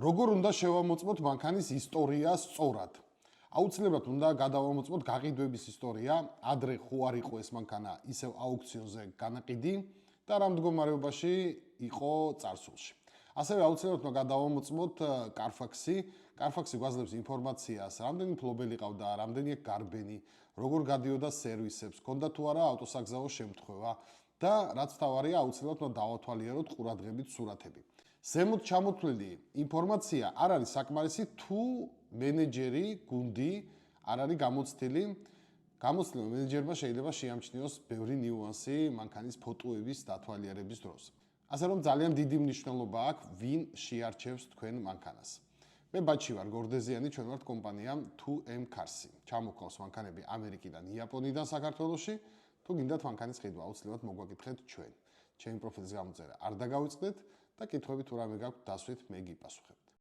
როგორ უნდა შევამოწმოთ მანქანის ისტორია სწორად? აუცილებლად უნდა გადავამოწმოთ გაყიდვების ისტორია, ადრე ხო არ იყო ეს მანქანა ისევ აუქციონზე განაყიდი და რა მდგომარეობაში იყო წარსულში. ასევე აუცილებლად უნდა გადავამოწმოთ Carfax-ი. Carfax-ი გვაძლევს ინფორმაციას, რამდენი მფლობელი ყავდა, რამდენია გარბენი, როგორ გადიოდა სერვისებს, ქონდა თუ არა ავტოსაგზაო შემთხვევა და რაც თავარია აუცილებლად უნდა დავათვალიეროთ ყურადღებით სურათები. ზემოთ ჩამოთვლილი ინფორმაცია არ არის საკმარისი თუ მენეჯერი, გუნდი არ არის გამოცდილი. გამოცდილ მენეჯერმა შეიძლება შეამჩნიოს ბევრი ნიუანსი მანქანის ფოტოების დათვალიერების დროს. ასე რომ ძალიან დიდი მნიშვნელობა აქვს ვინ შეარჩევს თქვენ მანქანას. მე ბაჩი ვარ გორდეზიანი, ჩვენ ვართ კომპანია 2M Cars-ი. ჩამოქვავს მანქანები ამერიკიდან, იაპონიიდან საქართველოში. თუ გინდათ მანქანის ყიდვა, აუცილებლად მოგვაკითხეთ ჩვენ. ჩემი პროფილის გამოწერა არ დაგავიწყდეთ და კითხვები თუ რამე გაქვთ დასვით, მე გიპასუხებ.